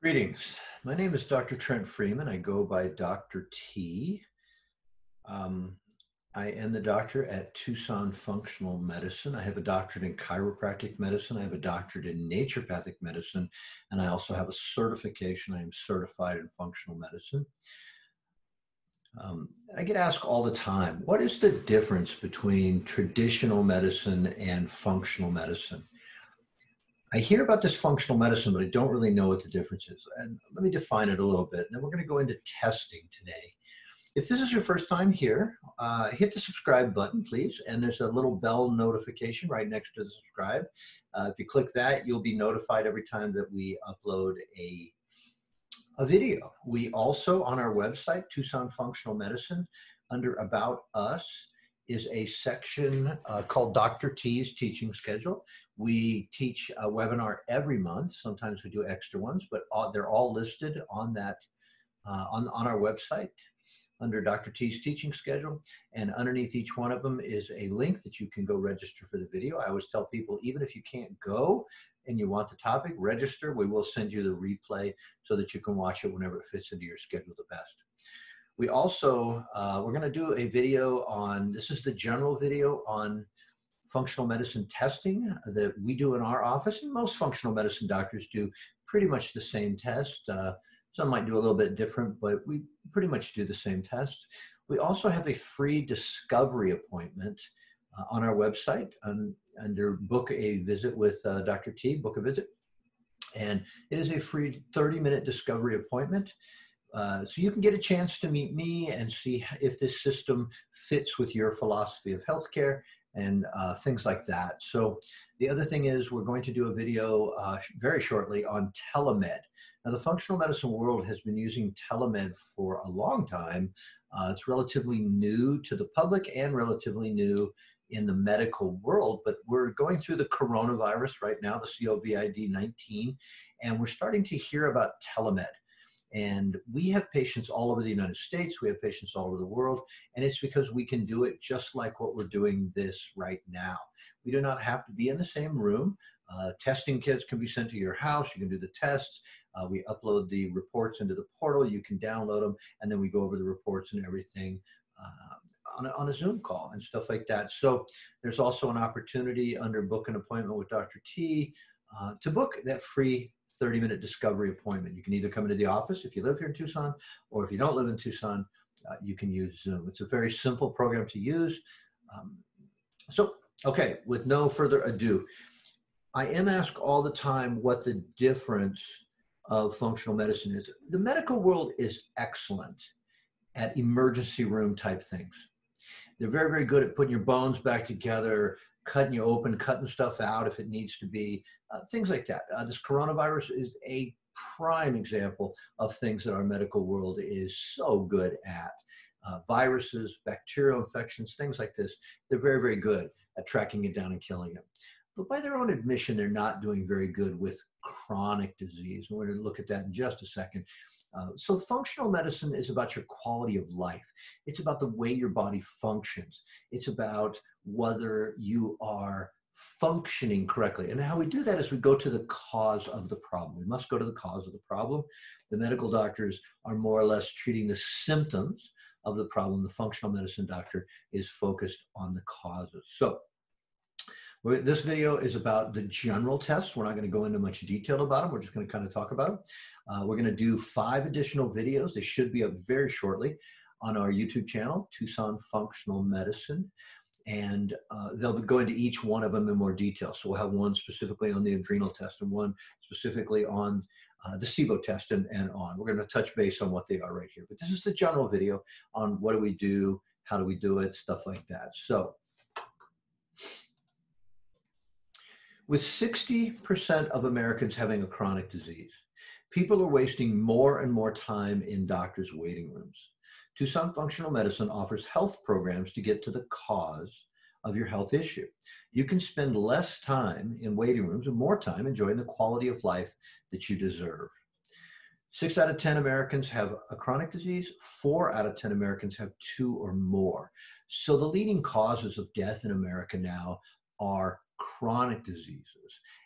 Greetings. My name is Dr. Trent Freeman. I go by Dr. T. Um, I am the doctor at Tucson Functional Medicine. I have a doctorate in chiropractic medicine. I have a doctorate in naturopathic medicine, and I also have a certification. I am certified in functional medicine. I get asked all the time, what is the difference between traditional medicine and functional medicine? I hear about this functional medicine, but I don't really know what the difference is. And let me define it a little bit. And then we're going to go into testing today. If this is your first time here, hit the subscribe button, please. And there's a little bell notification right next to the subscribe. If you click that, you'll be notified every time that we upload a video. We also, on our website, Tucson Functional Medicine, under About Us, is a section called Dr. T's Teaching Schedule. We teach a webinar every month. Sometimes we do extra ones, but they're all listed on that on our website under Dr. T's Teaching Schedule. And underneath each one of them is a link that you can go register for the video. I always tell people, even if you can't go and you want the topic, register. We will send you the replay so that you can watch it whenever it fits into your schedule the best. We also, we're going to do a video on, this is the general video on functional medicine testing that we do in our office, and most functional medicine doctors do pretty much the same test. Some might do a little bit different, but we pretty much do the same test. We also have a free discovery appointment on our website under Book a Visit with Dr. T, book a visit. And it is a free 30-minute discovery appointment. So you can get a chance to meet me and see if this system fits with your philosophy of healthcare and things like that. So the other thing is we're going to do a video very shortly on telemed. Now, the functional medicine world has been using telemed for a long time. It's relatively new to the public and relatively new in the medical world, but we're going through the coronavirus right now, the COVID-19, and we're starting to hear about telemed. And we have patients all over the United States. We have patients all over the world. And it's because we can do it just like what we're doing this right now. We do not have to be in the same room. Testing kits can be sent to your house. You can do the tests. We upload the reports into the portal. You can download them. And then we go over the reports and everything on a Zoom call and stuff like that. So there's also an opportunity under Book an Appointment with Dr. T to book that free 30-minute discovery appointment. You can either come into the office if you live here in Tucson, or if you don't live in Tucson, you can use Zoom. It's a very simple program to use. Okay, with no further ado, I am asked all the time what the difference of functional medicine is. The medical world is excellent at emergency room type things. They're very, very good at putting your bones back together, cutting you open, cutting stuff out if it needs to be, things like that. This coronavirus is a prime example of things that our medical world is so good at. Viruses, bacterial infections, things like this, they're very, very good at tracking it down and killing it. But by their own admission, they're not doing very good with chronic disease. We're going to look at that in just a second. So functional medicine is about your quality of life. It's about the way your body functions. It's about whether you are functioning correctly. And how we do that is we go to the cause of the problem. We must go to the cause of the problem. The medical doctors are more or less treating the symptoms of the problem. The functional medicine doctor is focused on the causes. So this video is about the general tests. We're not going to go into much detail about them. We're just going to kind of talk about them. We're going to do 5 additional videos. They should be up very shortly on our YouTube channel, Tucson Functional Medicine. And they'll go into each one of them in more detail. So we'll have one specifically on the adrenal test and one specifically on the SIBO test and on. We're going to touch base on what they are right here. But this is the general video on what do we do, how do we do it, stuff like that. So with 60% of Americans having a chronic disease, people are wasting more and more time in doctors' waiting rooms. Tucson Functional Medicine offers health programs to get to the cause of your health issue. You can spend less time in waiting rooms and more time enjoying the quality of life that you deserve. 6 out of 10 Americans have a chronic disease. 4 out of 10 Americans have 2 or more. So the leading causes of death in America now are chronic diseases.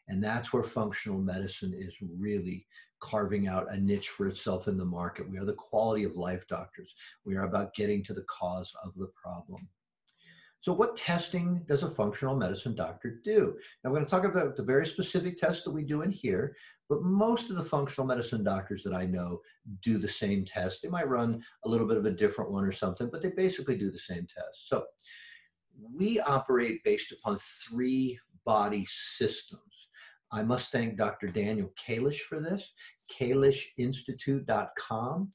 And that's where functional medicine is really carving out a niche for itself in the market. We are the quality of life doctors. We are about getting to the cause of the problem. So what testing does a functional medicine doctor do? Now, we're going to talk about the very specific tests that we do in here, but most of the functional medicine doctors that I know do the same test. They might run a little bit of a different one or something, but they basically do the same test. So we operate based upon 3 body systems. I must thank Dr. Daniel Kalish for this, kalishinstitute.com.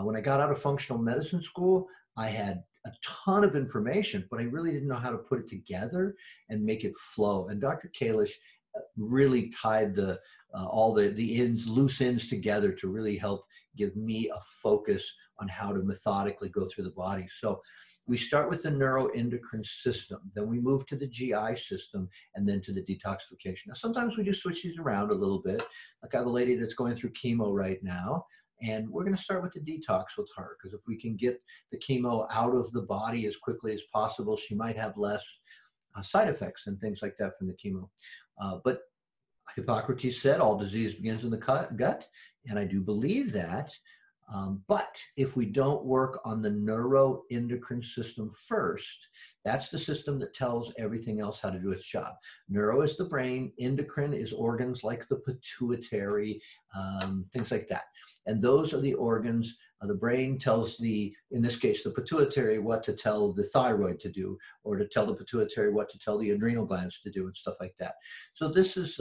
When I got out of functional medicine school, I had a ton of information, but I really didn't know how to put it together and make it flow. And Dr. Kalish really tied all the loose ends together to really help give me a focus on how to methodically go through the body. So we start with the neuroendocrine system, then we move to the GI system, and then to the detoxification. Now, sometimes we just switch these around a little bit. Like I have a lady that's going through chemo right now, and we're going to start with the detox with her, because if we can get the chemo out of the body as quickly as possible, she might have less side effects and things like that from the chemo. But Hippocrates said all disease begins in the gut, and I do believe that. But if we don't work on the neuroendocrine system first, that's the system that tells everything else how to do its job. Neuro is the brain, endocrine is organs like the pituitary, things like that. And those are the organs. The brain tells in this case, the pituitary what to tell the thyroid to do, or to tell the pituitary what to tell the adrenal glands to do, and stuff like that. So this is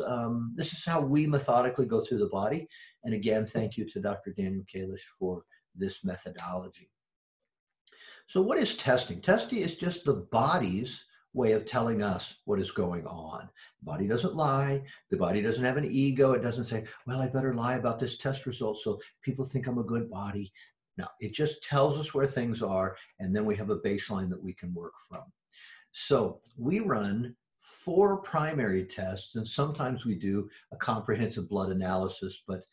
how we methodically go through the body. And again, thank you to Dr. Daniel Kalish for this methodology. So what is testing? Testing is just the body's way of telling us what is going on. The body doesn't lie. The body doesn't have an ego. It doesn't say, well, I better lie about this test result so people think I'm a good body. No, it just tells us where things are, and then we have a baseline that we can work from. So we run 4 primary tests, and sometimes we do a comprehensive blood analysis, but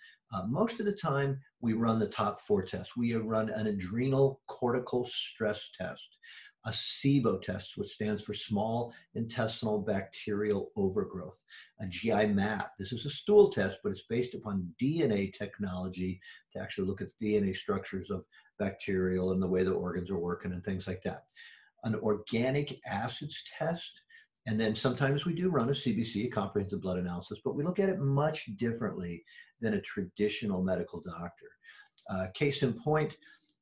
most of the time we run the top 4 tests. We run an adrenal cortical stress test, a SIBO test, which stands for small intestinal bacterial overgrowth, a GI map. This is a stool test, but it's based upon DNA technology to actually look at the DNA structures of bacterial and the way the organs are working and things like that. An organic acids test, and then sometimes we do run a CBC, a comprehensive blood analysis, but we look at it much differently than a traditional medical doctor. Case in point,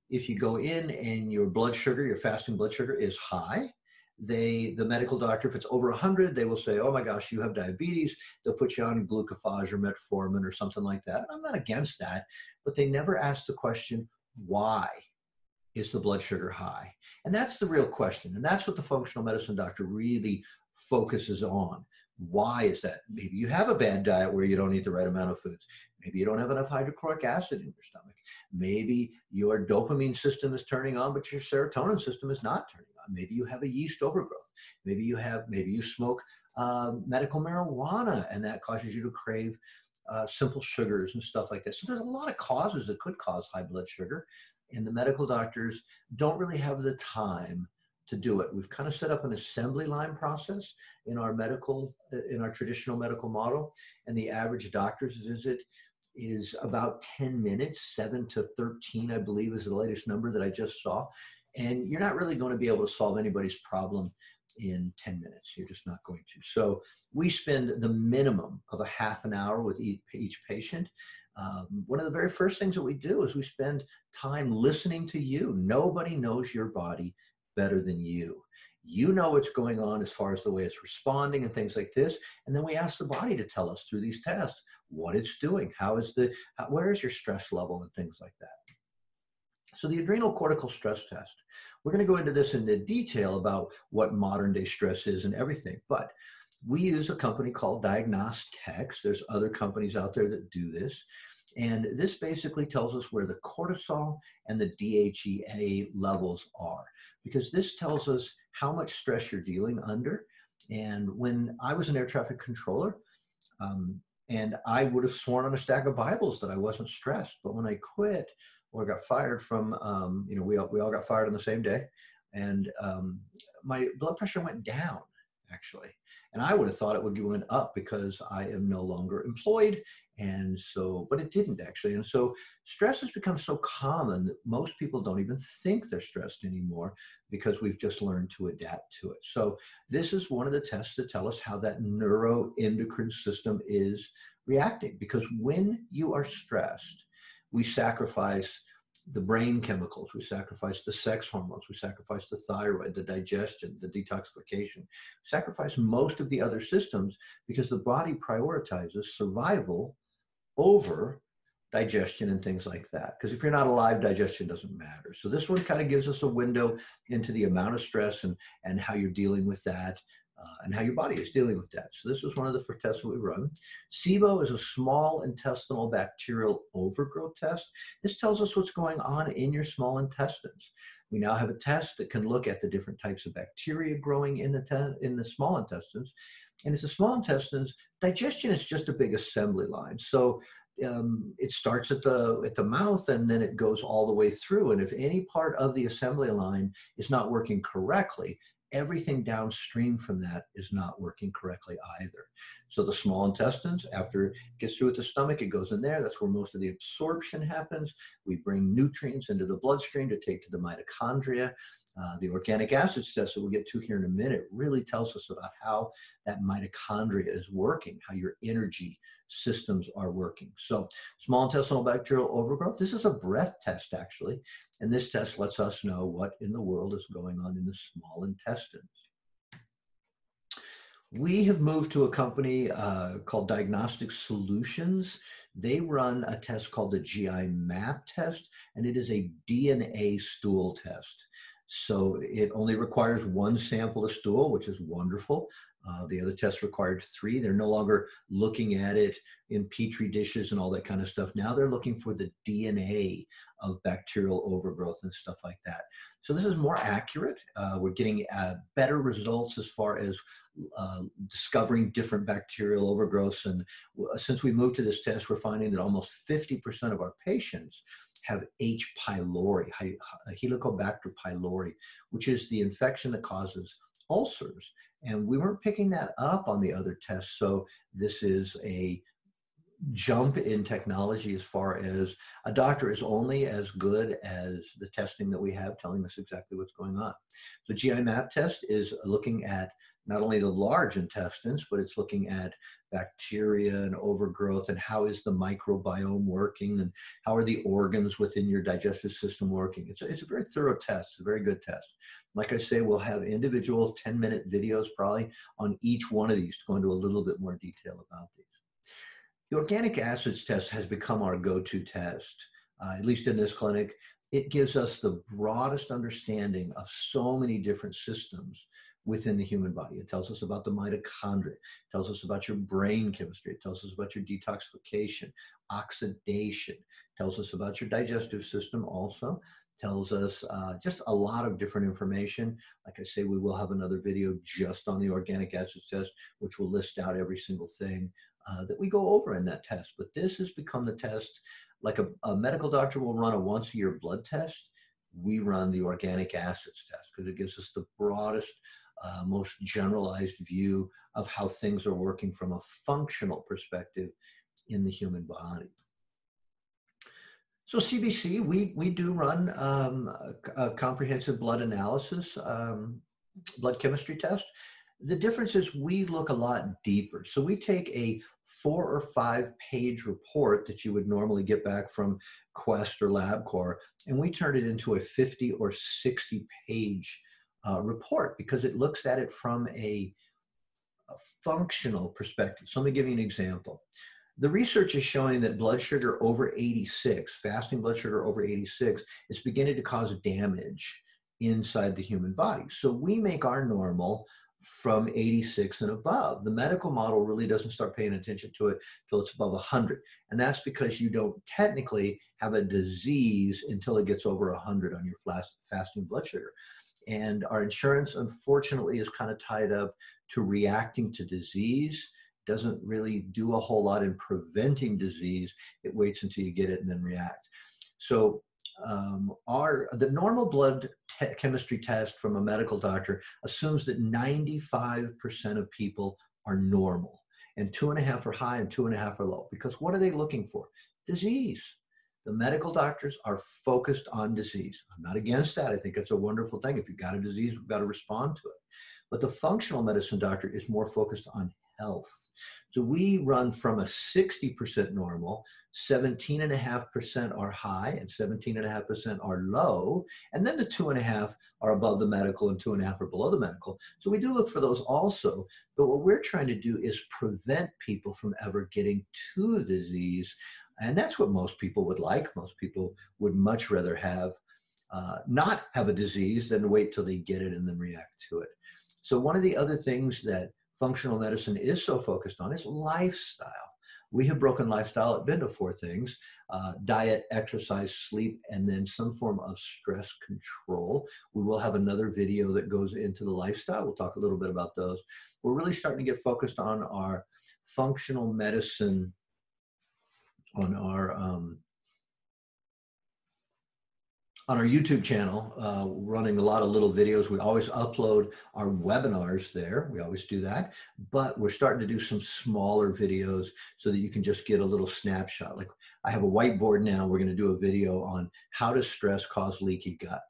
if you go in and your blood sugar, your fasting blood sugar is high, the medical doctor, if it's over 100, they will say, oh my gosh, you have diabetes. They'll put you on glucophage or metformin or something like that. And I'm not against that, but they never ask the question, why is the blood sugar high? And that's the real question. And that's what the functional medicine doctor really focuses on. Why is that? Maybe you have a bad diet where you don't eat the right amount of foods. Maybe you don't have enough hydrochloric acid in your stomach. Maybe your dopamine system is turning on, but your serotonin system is not turning on. Maybe you have a yeast overgrowth. Maybe you smoke medical marijuana, and that causes you to crave simple sugars and stuff like that. So there's a lot of causes that could cause high blood sugar, and the medical doctors don't really have the time to do it. We've kind of set up an assembly line process in our traditional medical model, and the average doctor's visit is about 10 minutes, 7 to 13, I believe is the latest number that I just saw. And you're not really going to be able to solve anybody's problem in 10 minutes. You're just not going to. So we spend the minimum of a half an hour with each patient. One of the very first things that we do is we spend time listening to you. Nobody knows your body better than you. You know what's going on as far as the way it's responding and things like this. And then we ask the body to tell us through these tests what it's doing. Where is your stress level and things like that. So the adrenal cortical stress test, we're going to go into this in the detail about what modern day stress is and everything, but we use a company called Diagnostic. There's other companies out there that do this. And this basically tells us where the cortisol and the DHEA levels are, because this tells us how much stress you're dealing under. And when I was an air traffic controller, and I would have sworn on a stack of Bibles that I wasn't stressed, but when I quit or got fired from, we all got fired on the same day, and my blood pressure went down. actually. And I would have thought it would go up because I am no longer employed. And so, but it didn't actually. And so stress has become so common that most people don't even think they're stressed anymore because we've just learned to adapt to it. So this is one of the tests that tell us how that neuroendocrine system is reacting. Because when you are stressed, we sacrifice the brain chemicals, we sacrifice the sex hormones, we sacrifice the thyroid, the digestion, the detoxification, sacrifice most of the other systems because the body prioritizes survival over digestion and things like that. Because if you're not alive, digestion doesn't matter. So this one kind of gives us a window into the amount of stress and how you're dealing with that. And how your body is dealing with that. So this is one of the first tests that we run. SIBO is a small intestinal bacterial overgrowth test. This tells us what's going on in your small intestines. We now have a test that can look at the different types of bacteria growing in the small intestines. And it's the small intestines, digestion is just a big assembly line. So it starts at the mouth and then it goes all the way through. And if any part of the assembly line is not working correctly, everything downstream from that is not working correctly either. So the small intestines, after it gets through with the stomach, it goes in there. That's where most of the absorption happens. We bring nutrients into the bloodstream to take to the mitochondria. The organic acids test that we'll get to here in a minute really tells us about how that mitochondria is working, how your energy systems are working. So small intestinal bacterial overgrowth, this is a breath test actually. And this test lets us know what in the world is going on in the small intestines. We have moved to a company called Diagnostic Solutions. They run a test called the GI map test, and it is a DNA stool test. So it only requires one sample of stool, which is wonderful. The other tests required 3. They're no longer looking at it in petri dishes and all that kind of stuff. Now they're looking for the DNA of bacterial overgrowth and stuff like that. So this is more accurate. We're getting better results as far as discovering different bacterial overgrowths. And since we moved to this test, we're finding that almost 50% of our patients have H. pylori, Helicobacter pylori, which is the infection that causes ulcers. And we weren't picking that up on the other tests. So this is a jump in technology as far as a doctor is only as good as the testing that we have telling us exactly what's going on. So GI map test is looking at not only the large intestines, but it's looking at bacteria and overgrowth and how is the microbiome working and how are the organs within your digestive system working. It's a very thorough test. It's a very good test. Like I say, we'll have individual 10-minute videos probably on each one of these to go into a little bit more detail about these. The organic acids test has become our go-to test, at least in this clinic. It gives us the broadest understanding of so many different systems within the human body. It tells us about the mitochondria, it tells us about your brain chemistry, it tells us about your detoxification, oxidation, it tells us about your digestive system also, tells us just a lot of different information. Like I say, we will have another video just on the organic acids test, which will list out every single thing that we go over in that test. But this has become the test, like a medical doctor will run a once-a-year blood test. We run the organic acids test because it gives us the broadest, most generalized view of how things are working from a functional perspective in the human body. So CBC, we do run a comprehensive blood analysis, blood chemistry test. The difference is we look a lot deeper. So we take a 4 or 5 page report that you would normally get back from Quest or LabCorp, and we turn it into a 50 or 60 page report because it looks at it from a functional perspective. So let me give you an example. The research is showing that blood sugar over 86, fasting blood sugar over 86, is beginning to cause damage inside the human body. So we make our normal from 86 and above. The medical model really doesn't start paying attention to it until it's above 100. And that's because you don't technically have a disease until it gets over 100 on your fasting blood sugar. And our insurance, unfortunately, is kind of tied up to reacting to disease. Doesn't really do a whole lot in preventing disease. It waits until you get it and then react. So the normal blood chemistry test from a medical doctor assumes that 95% of people are normal, and 2.5 are high and 2.5 are low. Because what are they looking for? Disease. The medical doctors are focused on disease. I'm not against that. I think it's a wonderful thing. If you've got a disease, we've got to respond to it. But the functional medicine doctor is more focused on health. So we run from a 60% normal, 17.5% are high, and 17.5% are low. And then the 2.5 are above the medical and 2.5 are below the medical. So we do look for those also. But what we're trying to do is prevent people from ever getting to the disease. And that's what most people would like. Most people would much rather have not have a disease than wait till they get it and then react to it. So one of the other things that functional medicine is so focused on is lifestyle. We have broken lifestyle into 4 things: diet, exercise, sleep, and then some form of stress control. We will have another video that goes into the lifestyle. We'll talk a little bit about those. We're really starting to get focused on our functional medicine, on our YouTube channel, running a lot of little videos. We always upload our webinars there. We always do that. But we're starting to do some smaller videos so that you can just get a little snapshot. Like I have a whiteboard now. We're going to do a video on how does stress cause leaky gut,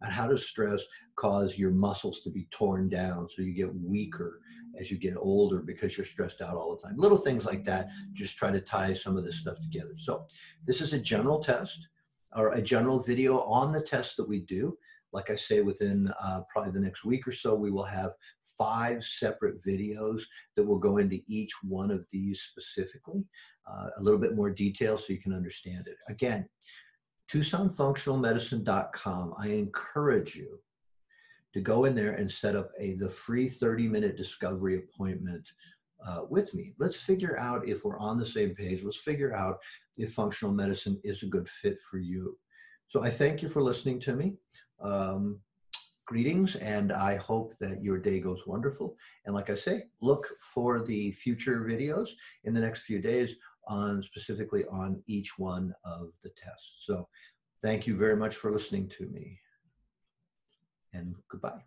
and how does stress cause your muscles to be torn down so you get weaker as you get older because you're stressed out all the time. Little things like that. Just try to tie some of this stuff together. So this is a general test, or a general video on the test that we do. Like I say, within probably the next week or so, we will have 5 separate videos that will go into each one of these specifically, a little bit more detail so you can understand it. Again, TucsonFunctionalMedicine.com. I encourage you to go in there and set up the free 30-minute discovery appointment with me. Let's figure out if we're on the same page. Let's figure out if functional medicine is a good fit for you. So I thank you for listening to me. Greetings, and I hope that your day goes wonderful. And like I say, look for the future videos in the next few days specifically on each one of the tests. So thank you very much for listening to me, and goodbye.